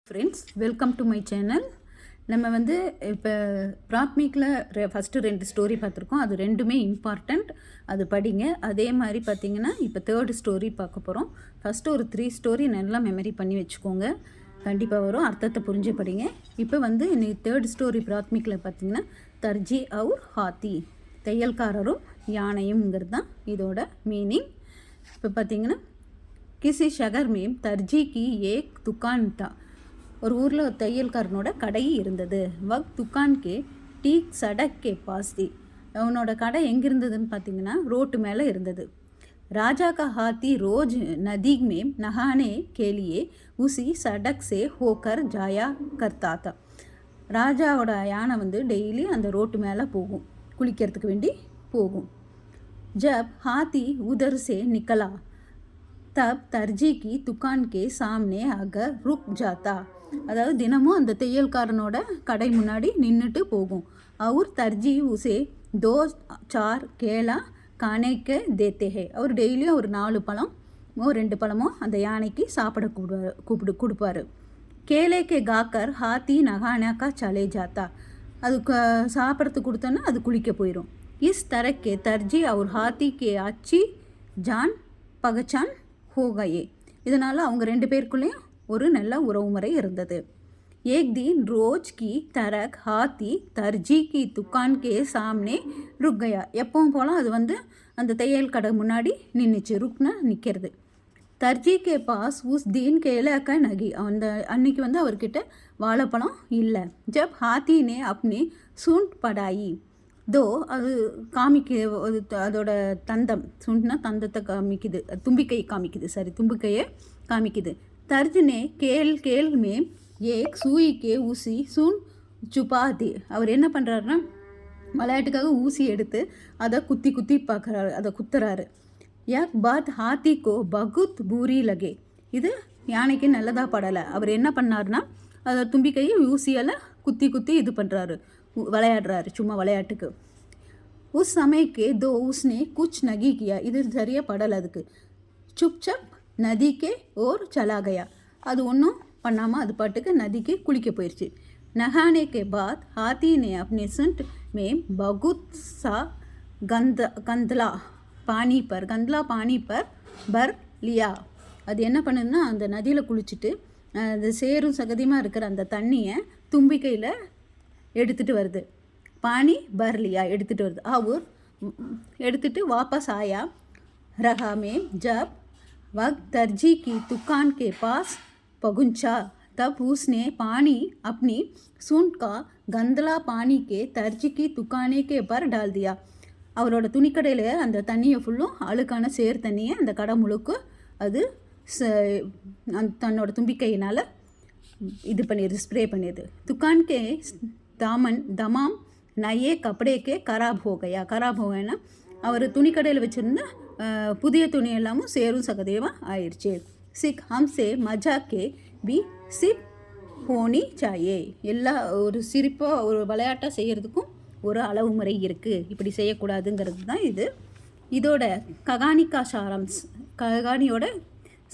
Friends, welcome to my channel. நம்ம வந்து இப்போ பிராத்மிக்கில் ஃபஸ்ட்டு 2 ஸ்டோரி பார்த்துருக்கோம். அது ரெண்டுமே இம்பார்ட்டண்ட், அது படிங்க. அதே மாதிரி பார்த்திங்கன்னா இப்போ 3rd ஸ்டோரி பார்க்க போகிறோம். ஃபஸ்ட்டு ஒரு 3 ஸ்டோரி நல்லா மெமரி பண்ணி வச்சுக்கோங்க, கண்டிப்பாக வரும். அர்த்தத்தை புரிஞ்சு படிங்க. இப்போ வந்து இன்னைக்கு 3rd ஸ்டோரி பிராத்மிக்கில் பார்த்திங்கன்னா தர்ஜி அவுர் ஹாத்தி, தையல்காரரும் யானையும்ங்கிறது தான் இதோட மீனிங். இப்போ பார்த்திங்கன்னா கிசி ஷகர் மேம் தர்ஜி கி ஏக் துக்கான் தா, ஒரு ஊரில் ஒரு தையல்காரனோட கடை இருந்தது. வக் துக்கான் கே டீக் சடக் கே பாஸ்தி, அவனோட கடை எங்கே இருந்ததுன்னு பார்த்தீங்கன்னா ரோட்டு மேலே இருந்தது. ராஜா கா ஹாத்தி ரோஜ் நதி மேம் நஹானே கேலியே உசி சடக் சே ஹோக்கர் ஜாயா கர்த்தாத்தா, ராஜாவோட யானை வந்து டெய்லி அந்த ரோட்டு மேலே போகும், குளிக்கிறதுக்கு வேண்டி போகும். ஜப் ஹாத்தி உதர் சே நிக்கலா தப் தர்ஜி கி துக்கான் கே சாம்னே அகர் ருக் ஜாத்தா, அதாவது தினமும் அந்த தையல்காரனோட கடை முன்னாடி நின்றுட்டு போகும். அவர் தர்ஜி உசே 2-4 கேலா கானேக்கு தேத்தே ஹே, அவர் டெய்லியும் ஒரு 4 பழமோ 2 பழமோ அந்த யானைக்கு சாப்பிட கொடுப்பாரு. கேலேக்கே காக்கர் ஹாத்தி நகானாக்கா சலே ஜாத்தா, அதுக்கு சாப்பிட்றதுக்கு கொடுத்தோன்னா அது குளிக்க போயிடும். Is தரக்கே Darji our Haathi K அச்சி ஜான் பகச்சான் ஹோகையே, இதனால் அவங்க 2 பேருக்குள்ளேயும் ஒரு நல்ல உறவு முறை இருந்தது. ஏக் தின் ரோஜ் கி தரக் ஹாத்தி தர்ஜி கி துக்கான் கே சாம்னே ருக் கயா, எப்பவும் போல அது வந்து அந்த தையல் கடை முன்னாடி நின்றுச்சு. ருக்னா நிற்கிறது. தர்ஜி கே பாஸ் உஸ் தீன் கேலக்க நகி, அந்த அன்னைக்கு வந்து அவர்கிட்ட வாழைப்பழம் இல்லை. ஜப் ஹாத்தினே அப்னி சூண்ட் படாயி தோ, அது அதோட தந்தம், சுண்ட்னா தந்தத்தை காமிக்குது, தும்பிக்கை காமிக்குது, தும்பிக்கையை காமிக்குது. தர்ஜ்னே கேல் கேல் மேம் ஏக் சூயி கே ஊசி சூன் சுபாதி, அவர் என்ன பண்ணுறாருன்னா விளையாட்டுக்காக ஊசி எடுத்து அதை குத்தி குத்தி பார்க்குறாரு, அதை குத்துறாரு. யக் பாத் ஹாத்தி கோ பகுத் பூரி லகே, இது யானைக்கு நல்லதாக படலை. அவர் என்ன பண்ணார்னா அதை தும்பிக்கையை ஊசியால் குத்தி குத்தி இது பண்ணுறாரு, விளையாடுறாரு சும்மா விளையாட்டுக்கு. உஸ் சமயக்கே தோ உஸ்னே குச் நகி கியா, இது சரியாக படலை அதுக்கு. சுப்சப் நதிக்கே ஓர் சலாகயா, அது ஒன்றும் பண்ணாமல் அது பாட்டுக்கு நதிக்கு குளிக்க போயிடுச்சு. நஹானே கே பாத் ஹாத்தினே அப்னே சுண்ட் மேம் பகுத் சா கந்தலா பானி பர் பர் லியா, அது என்ன பண்ணுதுன்னா அந்த நதியில் குளிச்சுட்டு அது சேரும் சகதியமாக இருக்கிற அந்த தண்ணியை தும்பிக்கையில் எடுத்துகிட்டு வருது. பானி பர்லியா எடுத்துகிட்டு வருது. அவர் எடுத்துகிட்டு வாபஸ் ஆயா ரஹா மேம் ஜப் वक्त दर्जी की दुकान के पास पहुंचा, तब उसने पानी अपनी सूंड का गंदला पानी के दर्जी की दुकाने के पर डाल दिया, அவரோட துணிக்கடையில் அந்த தண்ணியை ஃபுல்லும் அழுக்கான சேர் தண்ணியை அந்த கடை முழுக்க அது தன்னோட தும்பிக்கையினால் இது பண்ணிடுது, ஸ்ப்ரே பண்ணிடுது. துக்கான் கே தமாம் நயே கப்படேக்கே கராப் ஹோகைனா அவர் துணிக்கடையில் வச்சுருந்த புதிய துணி எல்லாமும் சேரும் சகதியமாக ஆயிடுச்சு. சிக் ஹம்சே மஜாக்கே பி சிப் ஹோனி சாயே, எல்லா ஒரு சிரிப்பாக ஒரு விளையாட்டாக செய்கிறதுக்கும் ஒரு அளவு முறை இருக்குது, இப்படி செய்யக்கூடாதுங்கிறது தான் இது. இதோட ககானியோட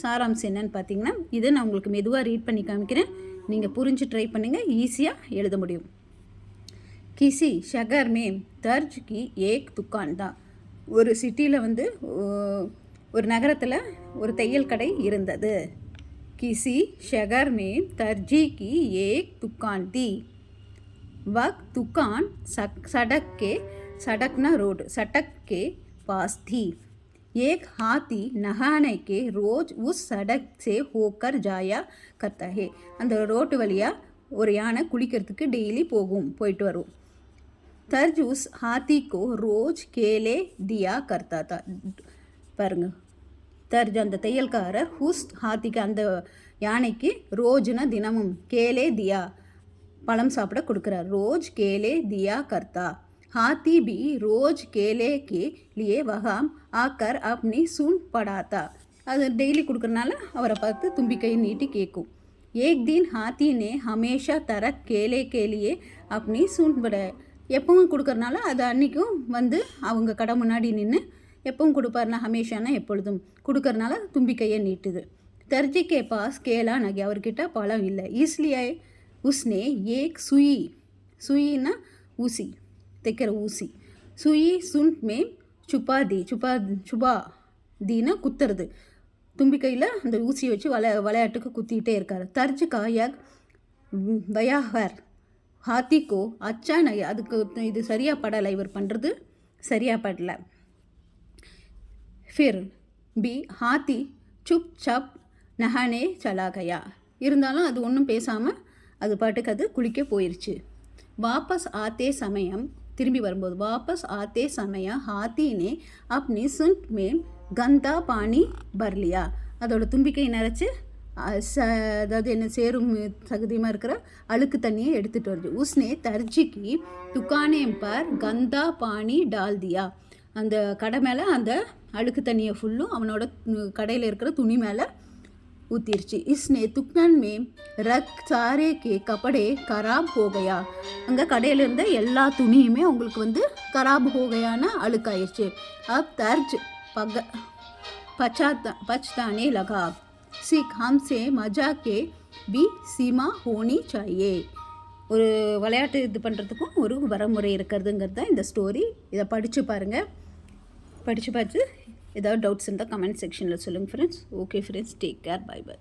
சாராம்சம் என்னன்னு பார்த்தீங்கன்னா, இதை நான் உங்களுக்கு மெதுவாக ரீட் பண்ணி காமிக்கிறேன், நீங்கள் புரிஞ்சு ட்ரை பண்ணுங்கள், ஈஸியாக எழுத முடியும். கிசி ஷகர் மேம் தர்ஜ் கி ஏக் துக்கான் தான், ஒரு சிட்டியில் வந்து ஒரு நகரத்தில் ஒரு தையல் கடை இருந்தது. கிசி ஷகர் மேம் தர்ஜி கி ஏக் துக்கான் தி, வக் துக்கான் சடக்னா ரோடு, சடக் கே பாஸ் थी. एक हाथी नहाने के रोज उस सड़क से होकर जाया करता है, அந்த ரோட்டு வழியாக ஒரு யானை குளிக்கிறதுக்கு டெய்லி போயிட்டு வரும். தர்ஜ் உஸ் ஹாத்தி கோ ரோஜ் கேலே தியா கர்த்தா தா, பாருங்க, தர்ஜ் அந்த தையல்காரர் உஸ் ஹாத்திக்கு அந்த யானைக்கு ரோஜ்னா தினமும், கேலே தியா பழம் சாப்பிட கொடுக்குறார், ரோஜ் கேலே தியா கர்த்தா. ஹாத்தி பி ரோஜ் கேலே கே லியே வகாம் ஆக்கர் அப்னி சூன் படாத்தா, அது டெய்லி கொடுக்குறனால அவரை பார்த்து தும்பிக்கையை நீட்டி கேட்கும். ஏக் தின் ஹாத்தி நே ஹமேஷா தரக் கேலே கேலியே அப்னி சூன் பட, எப்பவும் கொடுக்கறனால அது அன்றைக்கும் வந்து அவங்க கடை முன்னாடி நின்று எப்பவும் கொடுப்பாருனா, ஹமேஷானா எப்பொழுதும் கொடுக்கறனால தும்பிக்கையை நீட்டுது. दर्जी के पास केला न गया அவர்கிட்ட பழம் இல்லை इसलिए उसने एक सुई ना ஊசி தைக்கிற ஊசி सुई सुंठ में छुपा दीना குத்துறது தும்பிக்கையில் அந்த ஊசியை வச்சு விளையாட்டுக்கு குத்திக்கிட்டே இருக்கார். தர்ஜ் கா யக் வயாஹர் ஹாத்திக்கோ அச்சா நை அதுக்கு இது சரியாக படலை, இவர் பண்ணுறது சரியாக படலை. ஃபிர் பி ஹாத்தி சுப் சப் நஹானே சலா கயா இருந்தாலும் அது ஒன்றும் பேசாமல் அது பாட்டுக்கு அது குளிக்க போயிடுச்சு. வாபஸ் ஆத்தே சமயம் திரும்பி வரும்போது வாபஸ் ஆத்தே சமயம் ஹாத்தினே அப்னி சுண்ட் மே கந்தா பானி பர்லியா அதோட தும்பிக்கை நிறச்சி அதாவது என்ன சேரும் சகதியமாக இருக்கிற அழுக்கு தண்ணியை எடுத்துகிட்டு வருது. உஸ்னே தர்ஜிக்கு துக்கானே பர் கந்தா பானி டால்தியா அந்த கடை மேலே அந்த அழுக்கு தண்ணியை ஃபுல்லும் அவனோட கடையில் இருக்கிற துணி மேலே ஊற்றிருச்சு. இஸ்னே துக்கன் மே ரக் சாரே கே கப்படே கராப் ஹோகையா அங்கே கடையில் இருந்த எல்லா துணியுமே உங்களுக்கு வந்து கராப் ஹோகையான அழுக்காயிருச்சு. அப் தர்ஜ் பச்தானே லகா சிக் ஹம்சே மஜா கே பி சீமா ஹோனி சாயே ஒரு விளையாட்டு இது பண்ணுறதுக்கும் ஒரு வரமுறை இருக்கிறதுங்கிறது தான் இந்த ஸ்டோரி. இதை படித்து பாருங்கள். படித்து பார்த்து ஏதாவது டவுட்ஸ் இருந்தால் கமெண்ட் செக்ஷனில் சொல்லுங்கள் friends. Okay friends, take care, bye by.